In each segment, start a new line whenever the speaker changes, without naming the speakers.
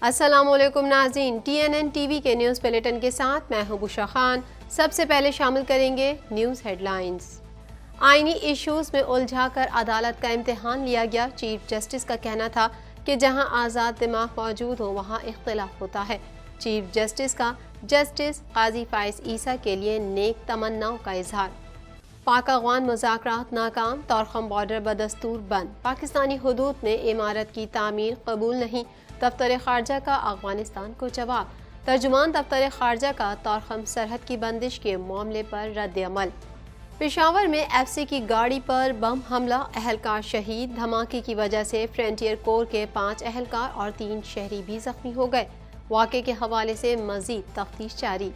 السلام علیکم ناظرین، TNN ٹی وی کے نیوز بلیٹن کے ساتھ میں ہوں بشرا خان۔ سب سے پہلے شامل کریں گے نیوز ہیڈ لائنز۔ آئینی ایشوز میں الجھا کر عدالت کا امتحان لیا گیا۔ چیف جسٹس کا کہنا تھا کہ جہاں آزاد دماغ موجود ہو وہاں اختلاف ہوتا ہے۔ چیف جسٹس کا جسٹس قاضی فائز عیسیٰ کے لیے نیک تمناؤں کا اظہار۔ پاک افغان مذاکرات ناکام، طورخم بارڈر بدستور بند۔ پاکستانی حدود میں عمارت کی تعمیر قبول نہیں، دفتر خارجہ کا افغانستان کو جواب۔ ترجمان دفتر خارجہ کا طورخم سرحد کی بندش کے معاملے پر رد عمل۔ پشاور میں FC کی گاڑی پر بم حملہ، اہلکار شہید۔ دھماکے کی وجہ سے فرنٹیئر کور کے 5 اہلکار اور 3 شہری بھی زخمی ہو گئے۔ واقعے کے حوالے سے مزید تفتیش جاری۔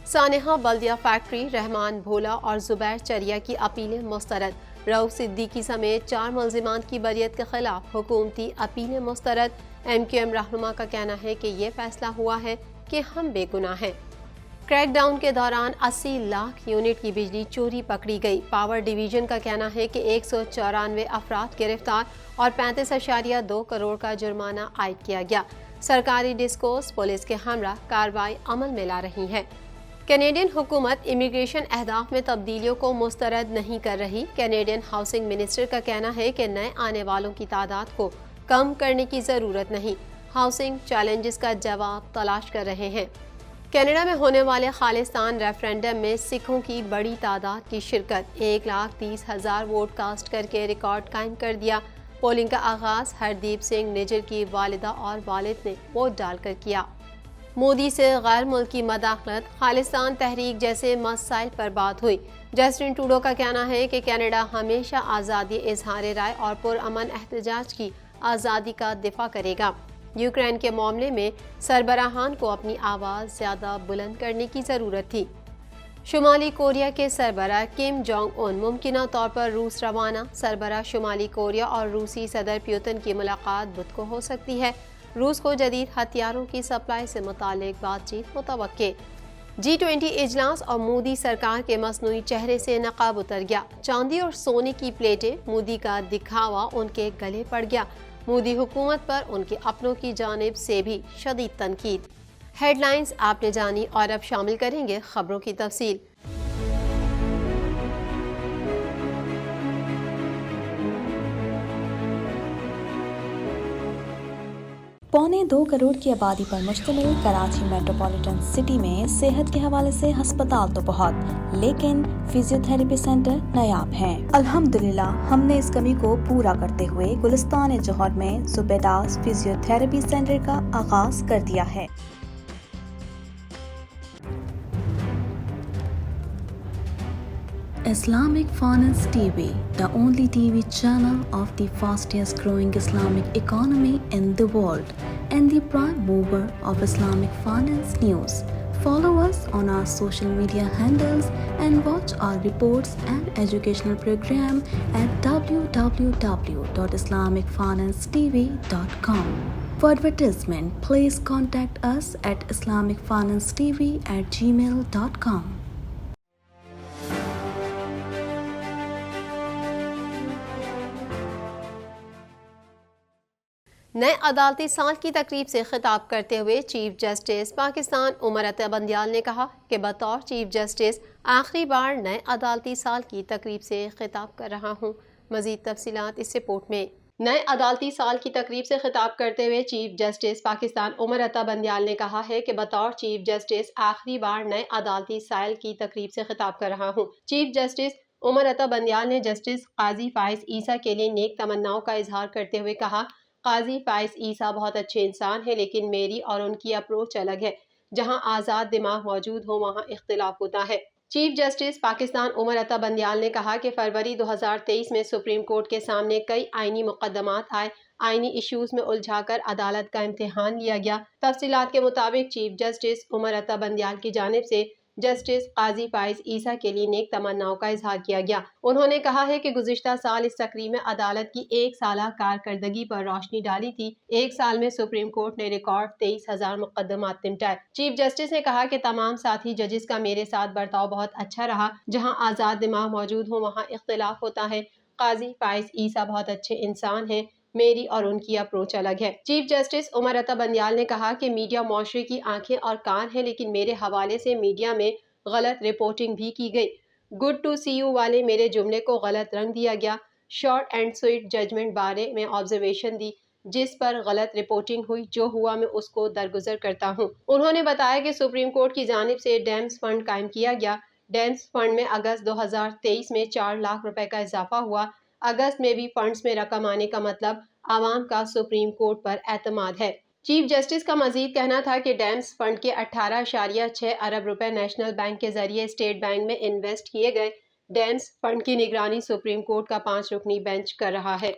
سانحہ بلدیہ فیکٹری، رحمان بھولا اور زبیر چریا کی اپیلیں مسترد۔ رؤف صدیقی سمیت 4 ملزمان کی بریت کے خلاف حکومتی اپیلیں مسترد۔ MQM رہنما کا کہنا ہے کہ یہ فیصلہ ہوا ہے کہ ہم بے گناہ ہیں۔ کریک ڈاؤن کے دوران 80 لاکھ یونٹ کی بجلی چوری پکڑی گئی۔ پاور ڈویژن کا کہنا ہے کہ 194 افراد گرفتار اور 35.2 کروڑ کا جرمانہ عائد کیا گیا۔ سرکاری ڈسکوز پولیس کے ہمراہ کارروائی عمل میں لا رہی ہے۔ کینیڈین حکومت امیگریشن اہداف میں تبدیلیوں کو مسترد نہیں کر رہی۔ کینیڈین ہاؤسنگ منسٹر کا کہنا ہے کہ نئے آنے والوں کی تعداد کو کم کرنے کی ضرورت نہیں، ہاؤسنگ چیلنجز کا جواب تلاش کر رہے ہیں۔ کینیڈا میں ہونے والے خالصتان ریفرینڈم میں سکھوں کی بڑی تعداد کی شرکت، 1,30,000 ووٹ کاسٹ کر کے ریکارڈ قائم کر دیا۔ پولنگ کا آغاز ہردیپ سنگھ نجر کی والدہ اور والد نے ووٹ ڈال کر کیا۔ مودی سے غیر ملکی مداخلت، خالصتان تحریک جیسے مسائل پر بات ہوئی۔ جسٹن ٹروڈو کا کہنا ہے کہ کینیڈا ہمیشہ آزادی اظہار رائے اور پرامن احتجاج کی آزادی کا دفاع کرے گا۔ یوکرین کے معاملے میں سربراہان کو اپنی آواز زیادہ بلند کرنے کی ضرورت تھی۔ شمالی کوریا کے سربراہ کم جونگ ان ممکنہ طور پر روس روانہ۔ سربراہ شمالی کوریا اور روسی صدر پیوتن کی ملاقات بدھ کو ہو سکتی ہے۔ روس کو جدید ہتھیاروں کی سپلائی سے متعلق بات چیت متوقع۔ G20 اجلاس اور مودی سرکار کے مصنوعی چہرے سے نقاب اتر گیا۔ چاندی اور سونے کی پلیٹیں، مودی کا دکھاوا ان کے گلے پڑ گیا۔ مودی حکومت پر ان کے اپنوں کی جانب سے بھی شدید تنقید۔ ہیڈ لائنز آپ نے جانی اور اب شامل کریں گے خبروں کی تفصیل۔
1.25 کروڑ کی آبادی پر مشتمل کراچی میٹروپولیٹن سٹی میں صحت کے حوالے سے ہسپتال تو بہت، لیکن فزیوتھراپی سینٹر نایاب ہیں۔ الحمدللہ ہم نے اس کمی کو پورا کرتے ہوئے گلستان جوہر میں زبیداس فزیوتھراپی سینٹر کا آغاز کر دیا ہے۔ Islamic Finance TV, the only TV channel of the fastest growing Islamic economy in the world and the prime mover of Islamic finance news. Follow us on our social media handles and watch our reports and educational program at www.islamicfinancetv.com. For advertisement, please contact us at islamicfinancetv@gmail.com.
نئے عدالتی سال کی تقریب سے خطاب کرتے ہوئے chief justice Pakistan Umar Ata Bandial نے کہا کہ بطور چیف جسٹس آخری بار نئے عدالتی سال کی تقریب سے خطاب کر رہا ہوں۔ مزید تفصیلات اس رپورٹ میں۔ نئے عدالتی سال کی تقریب سے خطاب کرتے ہوئے چیف جسٹس پاکستان عمر عطا بندیال نے کہا ہے کہ بطور چیف جسٹس آخری بار نئے عدالتی سال کی تقریب سے خطاب کر رہا ہوں۔ چیف جسٹس عمر عطا بندیال نے جسٹس قاضی فائز عیسیٰ کے لیے نیک تمناؤں کا اظہار کرتے ہوئے کہا، قاضی فائز عیسیٰ بہت اچھے انسان ہیں، لیکن میری اور ان کی اپروچ الگ ہے۔ جہاں آزاد دماغ موجود ہو وہاں اختلاف ہوتا ہے۔ چیف جسٹس پاکستان عمر عطا بندیال نے کہا کہ فروری 2023 میں سپریم کورٹ کے سامنے کئی آئینی مقدمات آئے۔ آئینی ایشوز میں الجھا کر عدالت کا امتحان لیا گیا۔ تفصیلات کے مطابق چیف جسٹس عمر عطا بندیال کی جانب سے جسٹس قاضی فائز عیسیٰ کے لیے نیک تمناؤں کا اظہار کیا گیا۔ انہوں نے کہا ہے کہ گزشتہ سال اس تقریب میں عدالت کی 1 سالہ کارکردگی پر روشنی ڈالی تھی۔ 1 سال میں سپریم کورٹ نے ریکارڈ 23,000 مقدمات نمٹائے۔ چیف جسٹس نے کہا کہ تمام ساتھی ججز کا میرے ساتھ برتاؤ بہت اچھا رہا۔ جہاں آزاد دماغ موجود ہو وہاں اختلاف ہوتا ہے۔ قاضی فائز عیسیٰ بہت اچھے انسان ہیں۔ میری اور ان کی اپروچ الگ ہے۔ چیف جسٹس عمر عطا بندیال نے کہا کہ میڈیا معاشرے کی آنکھیں اور کان ہے، لیکن میرے حوالے سے میڈیا میں غلط رپورٹنگ بھی کی گئی۔ گڈ ٹو سی یو والے میرے جملے کو غلط رنگ دیا گیا۔ شارٹ اینڈ سویٹ ججمنٹ بارے میں آبزرویشن دی، جس پر غلط رپورٹنگ ہوئی، جو ہوا میں اس کو درگزر کرتا ہوں۔ انہوں نے بتایا کہ سپریم کورٹ کی جانب سے ڈیمز فنڈ قائم کیا گیا۔ ڈیمز فنڈ میں اگست 2023 میں 4 لاکھ روپے کا اضافہ ہوا۔ اگست میں بھی فنڈز میں رقم آنے کا مطلب عوام کا سپریم کورٹ پر اعتماد ہے۔ چیف جسٹس کا مزید کہنا تھا کہ ڈیمز فنڈ کے 18.6 ارب روپے نیشنل بینک کے ذریعے اسٹیٹ بینک میں انویسٹ کیے گئے۔ ڈیمز فنڈ کی نگرانی سپریم کورٹ کا 5 رکنی بینچ کر رہا ہے۔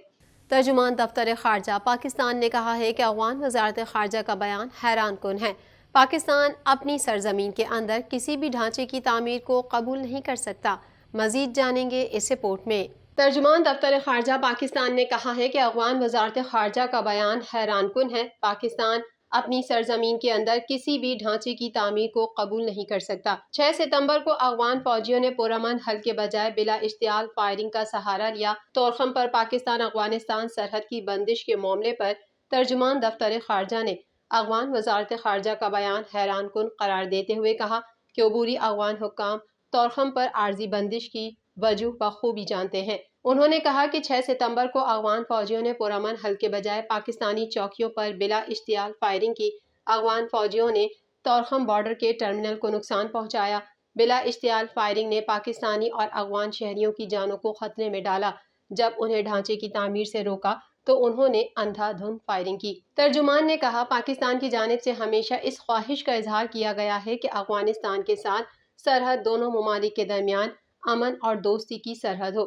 ترجمان دفتر خارجہ پاکستان نے کہا ہے کہ افغان وزارت خارجہ کا بیان حیران کن ہے۔ پاکستان اپنی سرزمین کے اندر کسی بھی ڈھانچے کی تعمیر کو قبول نہیں کر سکتا۔ مزید جانیں گے اس رپورٹ میں۔ ترجمان دفتر خارجہ پاکستان نے کہا ہے کہ افغان وزارت خارجہ کا بیان حیران کن ہے۔ پاکستان اپنی سرزمین کے اندر کسی بھی ڈھانچے کی تعمیر کو قبول نہیں کر سکتا۔ 6 ستمبر کو افغان فوجیوں نے پرامن حل کے بجائے بلا اشتعال فائرنگ کا سہارا لیا۔ طورخم پر پاکستان افغانستان سرحد کی بندش کے معاملے پر ترجمان دفتر خارجہ نے افغان وزارت خارجہ کا بیان حیران کن قرار دیتے ہوئے کہا کہ عبوری افغان حکام طورخم پر عارضی بندش کی وجہ بخوبی جانتے ہیں۔ انہوں نے کہا کہ 6 ستمبر کو افغان فوجیوں نے پرامن حل کے بجائے پاکستانی چوکیوں پر بلا اشتعال فائرنگ کی۔ افغان فوجیوں نے طورخم بارڈر کے ٹرمینل کو نقصان پہنچایا۔ بلا اشتعال فائرنگ نے پاکستانی اور افغان شہریوں کی جانوں کو خطرے میں ڈالا۔ جب انہیں ڈھانچے کی تعمیر سے روکا تو انہوں نے اندھا دھند فائرنگ کی۔ ترجمان نے کہا پاکستان کی جانب سے ہمیشہ اس خواہش کا اظہار کیا گیا ہے کہ افغانستان کے ساتھ سرحد دونوں ممالک کے درمیان امن اور دوستی کی سرحد ہو۔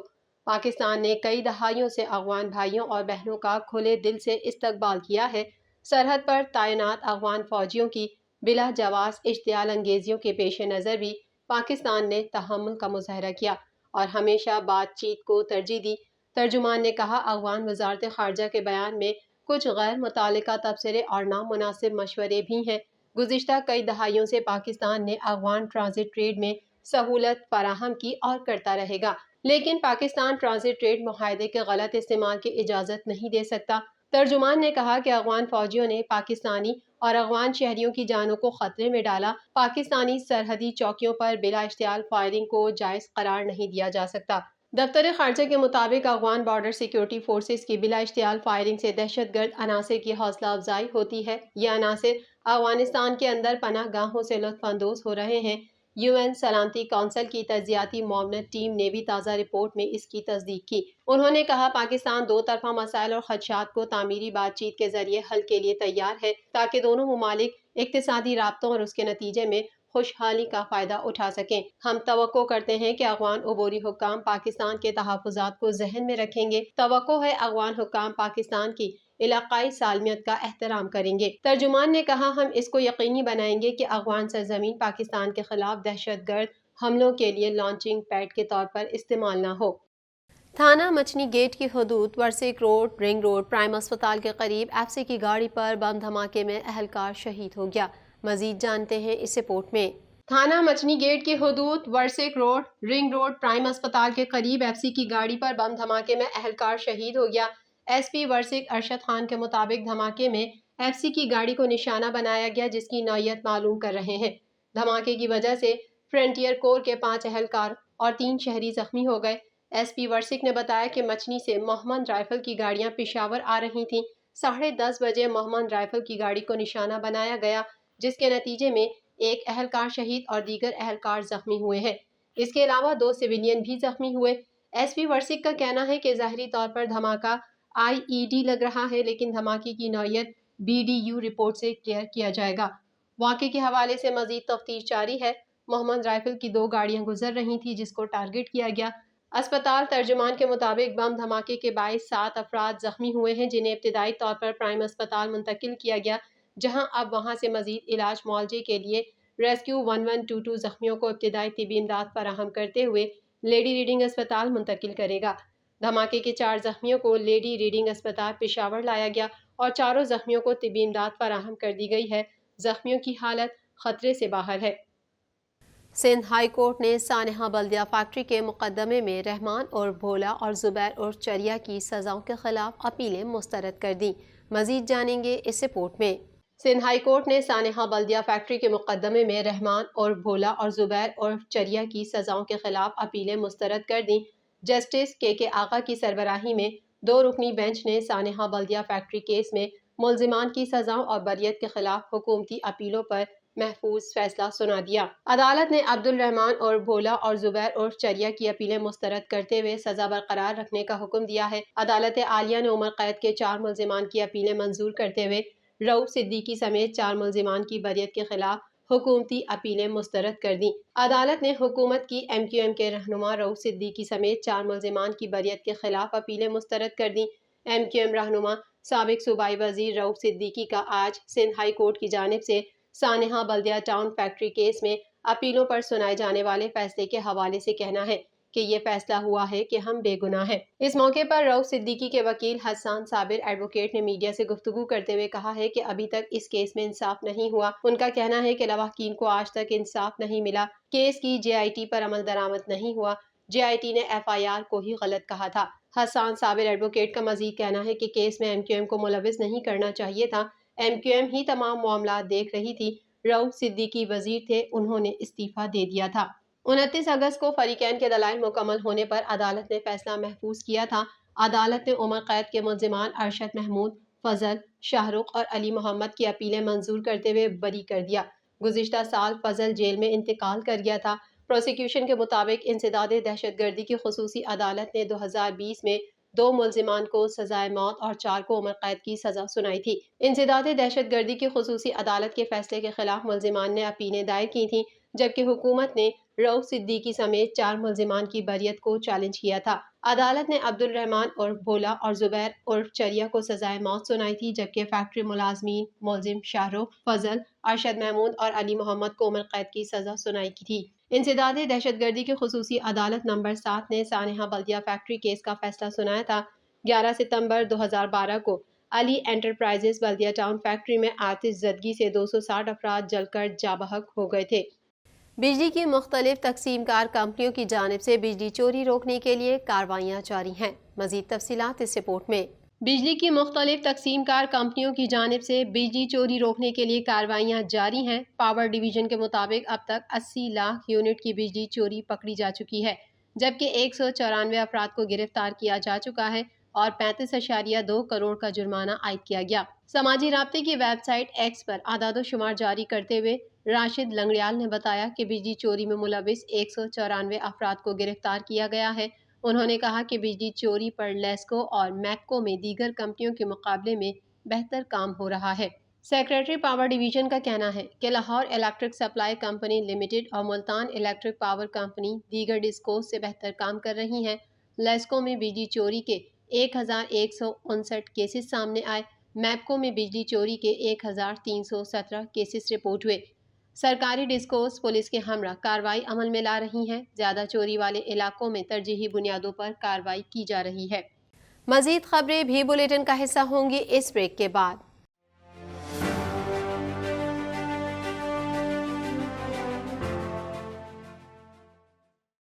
پاکستان نے کئی دہائیوں سے افغان بھائیوں اور بہنوں کا کھلے دل سے استقبال کیا ہے۔ سرحد پر تعینات افغان فوجیوں کی بلا جواز اشتعال انگیزیوں کے پیش نظر بھی پاکستان نے تحمل کا مظاہرہ کیا اور ہمیشہ بات چیت کو ترجیح دی۔ ترجمان نے کہا افغان وزارت خارجہ کے بیان میں کچھ غیر متعلقہ تبصرے اور نامناسب مشورے بھی ہیں۔ گزشتہ کئی دہائیوں سے پاکستان نے افغان ٹرانزٹ ٹریڈ میں سہولت فراہم کی اور کرتا رہے گا، لیکن پاکستان ٹرانزٹ ٹریڈ معاہدے کے غلط استعمال کی اجازت نہیں دے سکتا۔ ترجمان نے کہا کہ افغان فوجیوں نے پاکستانی اور افغان شہریوں کی جانوں کو خطرے میں ڈالا۔ پاکستانی سرحدی چوکیوں پر بلا اشتعال فائرنگ کو جائز قرار نہیں دیا جا سکتا۔ دفتر خارجہ کے مطابق افغان بارڈر سیکیورٹی فورسز کی بلا اشتعال فائرنگ سے دہشت گرد عناصر کی حوصلہ افزائی ہوتی ہے۔ یہ عناصر افغانستان کے اندر پناہ گاہوں سے لطف اندوز ہو رہے ہیں۔ UN سلامتی کونسل کی تجزیاتی معاونت ٹیم نے بھی تازہ رپورٹ میں اس کی تصدیق کی۔ انہوں نے کہا پاکستان دو طرفہ مسائل اور خدشات کو تعمیری بات چیت کے ذریعے حل کے لیے تیار ہے تاکہ دونوں ممالک اقتصادی رابطوں اور اس کے نتیجے میں خوشحالی کا فائدہ اٹھا سکیں۔ ہم توقع کرتے ہیں کہ افغان عبوری حکام پاکستان کے تحفظات کو ذہن میں رکھیں گے۔ توقع ہے افغان حکام پاکستان کی علاقائی سالمیت کا احترام کریں گے۔ ترجمان نے کہا ہم اس کو یقینی بنائیں گے کہ افغان سرزمین پاکستان کے خلاف دہشت گرد حملوں کے لیے لانچنگ پیڈ کے طور پر استعمال نہ ہو۔ تھانہ مچھنی گیٹ کی حدود ورسیک روڈ رنگ روڈ پرائم اسپتال کے قریب ایف سی کی گاڑی پر بم دھماکے میں اہلکار شہید ہو گیا۔ مزید جانتے ہیں اس رپورٹ میں۔ تھانہ مچھنی گیٹ کی حدود ورسیک روڈ رنگ روڈ پرائم اسپتال کے قریب ایف سی کی گاڑی پر بم دھماکے میں اہلکار شہید ہو گیا۔ ایس پی ورسیک ارشد خان کے مطابق دھماکے میں ایف سی کی گاڑی کو نشانہ بنایا گیا، جس کی نوعیت معلوم کر رہے ہیں۔ دھماکے کی وجہ سے فرنٹیئر کور کے 5 اہلکار اور 3 شہری زخمی ہو گئے۔ ایس پی ورسیک نے بتایا کہ مچھنی سے محمد رائفل کی گاڑیاں پشاور آ رہی تھیں۔ 10:30 بجے محمد رائفل کی گاڑی کو نشانہ بنایا گیا، جس کے نتیجے میں ایک اہلکار شہید اور دیگر اہلکار زخمی ہوئے ہیں۔ اس کے علاوہ 2 سویلین بھی زخمی ہوئے۔ ایس پی ورسیک کا کہنا ہے کہ ظاہری طور پر دھماکہ IED لگ رہا ہے، لیکن دھماکے کی نوعیت BDU رپورٹ سے کلیئر کیا جائے گا۔ واقعے کے حوالے سے مزید تفتیش جاری ہے۔ محمد رائفل کی 2 گاڑیاں گزر رہی تھیں جس کو ٹارگٹ کیا گیا۔ اسپتال ترجمان کے مطابق بم دھماکے کے باعث 7 افراد زخمی ہوئے ہیں، جنہیں ابتدائی طور پر پرائم اسپتال منتقل کیا گیا، جہاں اب وہاں سے مزید علاج معالجے کے لیے ریسکیو 1122 زخمیوں کو ابتدائی طبی امداد فراہم کرتے ہوئے لیڈی ریڈنگ اسپتال منتقل کرے گا۔ دھماکے کے 4 زخمیوں کو لیڈی ریڈنگ اسپتال پشاور لایا گیا اور 4 زخمیوں کو طبی امداد فراہم کر دی گئی ہے۔ زخمیوں کی حالت خطرے سے باہر ہے۔ سندھ ہائی کورٹ نے سانحہ بلدیہ فیکٹری کے مقدمے میں رحمان اور بھولا اور زبیر اور چریا کی سزاؤں کے خلاف اپیلیں مسترد کر دیں۔ مزید جانیں گے اس رپورٹ میں۔ سندھ ہائی کورٹ نے سانحہ بلدیہ فیکٹری کے مقدمے میں رحمان اور بھولا اور زبیر اور چریا کی سزاؤں کے خلاف اپیلیں مسترد کر دیں۔ جسٹس کے آغا کی سربراہی میں 2 رکنی بینچ نے سانحہ بلدیہ فیکٹری کیس میں ملزمان کی سزاؤں اور بریت کے خلاف حکومتی اپیلوں پر محفوظ فیصلہ سنا دیا۔ عدالت نے عبد الرحمان اور بھولا اور زبیر اور چریا کی اپیلیں مسترد کرتے ہوئے سزا برقرار رکھنے کا حکم دیا ہے۔ عدالت عالیہ نے عمر قید کے 4 ملزمان کی اپیلیں منظور کرتے ہوئے رؤوف صدیقی سمیت 4 ملزمان کی بریت کے خلاف حکومتی اپیلیں مسترد کر دیں۔ عدالت نے حکومت کی MQM کے رہنما رؤوف صدیقی سمیت 4 ملزمان کی بریت کے خلاف اپیلیں مسترد کر دیں۔ MQM رہنما سابق صوبائی وزیر رؤوف صدیقی کا آج سندھ ہائی کورٹ کی جانب سے سانحہ بلدیہ ٹاؤن فیکٹری کیس میں اپیلوں پر سنائے جانے والے فیصلے کے حوالے سے کہنا ہے کہ یہ فیصلہ ہوا ہے کہ ہم بے گناہ ہیں۔ اس موقع پر رؤوف صدیقی کے وکیل حسان صابر ایڈوکیٹ نے میڈیا سے گفتگو کرتے ہوئے کہا ہے کہ ابھی تک اس کیس میں انصاف نہیں ہوا۔ ان کا کہنا ہے کہ لواحقین کو آج تک انصاف نہیں ملا۔ کیس کی JIT پر عمل درآمد نہیں ہوا۔ JIT نے FIR کو ہی غلط کہا تھا۔ حسان صابر ایڈوکیٹ کا مزید کہنا ہے کہ کیس میں MQM کو ملوث نہیں کرنا چاہیے تھا۔ MQM ہی تمام معاملات دیکھ رہی تھی۔ رؤوف صدیقی وزیر تھے، انہوں نے استعفیٰ دے دیا تھا۔ 29 اگست کو فریقین کے دلائل مکمل ہونے پر عدالت نے فیصلہ محفوظ کیا تھا۔ عدالت نے عمر قید کے ملزمان ارشد محمود، فضل، شاہ رخ اور علی محمد کی اپیلیں منظور کرتے ہوئے بری کر دیا۔ گزشتہ سال فضل جیل میں انتقال کر گیا تھا۔ پروسیکیوشن کے مطابق انسداد دہشت گردی کی خصوصی عدالت نے 2020 میں 2 ملزمان کو سزائے موت اور 4 کو عمر قید کی سزا سنائی تھی۔ انسداد دہشت گردی کی خصوصی عدالت کے فیصلے کے خلاف ملزمان نے اپیلیں دائر کی تھیں، جبکہ حکومت نے رؤوف صدیقی سمیت 4 ملزمان کی بریت کو چیلنج کیا تھا۔ عدالت نے عبد الرحمان اور بھولا اور زبیر اور چریا کو سزائے موت سنائی تھی، جبکہ فیکٹری ملازمین ملزم شاہ رخ، فضل، ارشد محمود اور علی محمد کو عمر قید کی سزا سنائی تھی۔ انسداد دہشت گردی کی خصوصی عدالت نمبر 7 نے سانحہ بلدیہ فیکٹری کیس کا فیصلہ سنایا تھا۔ 11 ستمبر 2012 کو علی انٹرپرائزز بلدیہ ٹاؤن فیکٹری میں آتش زدگی سے 260 افراد جل کر جاں بحق ہو گئے تھے۔ بجلی کی مختلف تقسیم کار کمپنیوں کی جانب سے بجلی چوری روکنے کے لیے کارروائیاں جاری ہیں۔ مزید تفصیلات اس رپورٹ میں۔ بجلی کی مختلف تقسیم کار کمپنیوں کی جانب سے بجلی چوری روکنے کے لیے کارروائیاں جاری ہیں۔ پاور ڈویژن کے مطابق اب تک 80 لاکھ یونٹ کی بجلی چوری پکڑی جا چکی ہے، جبکہ 194 افراد کو گرفتار کیا جا چکا ہے اور 35.2 کروڑ کا جرمانہ عائد کیا گیا۔ سماجی رابطے کی ویب سائٹ ایکس پر اعداد و شمار جاری کرتے ہوئے راشد لنگڑیال نے بتایا کہ بجلی چوری میں ملوث 194 افراد کو گرفتار کیا گیا ہے۔ انہوں نے کہا کہ بجلی چوری پر لیسکو اور میککو میں دیگر کمپنیوں کے مقابلے میں بہتر کام ہو رہا ہے۔ سیکریٹری پاور ڈویژن کا کہنا ہے کہ Lahore electric supply company limited اور ملتان الیکٹرک پاور کمپنی دیگر ڈسکوز سے بہتر کام کر رہی ہیں۔ لیسکو میں بجلی چوری کے 1159 کیسز سامنے آئے، میپکو میں بجلی چوری کے 1317 کیسز رپورٹ ہوئے۔ سرکاری ڈسکوز پولیس کے ہمراہ کارروائی عمل میں لا رہی ہیں۔ زیادہ چوری والے علاقوں میں ترجیحی بنیادوں پر کارروائی کی جا رہی ہے۔ مزید خبریں بھی بلیٹن کا حصہ ہوں گی اس بریک کے بعد۔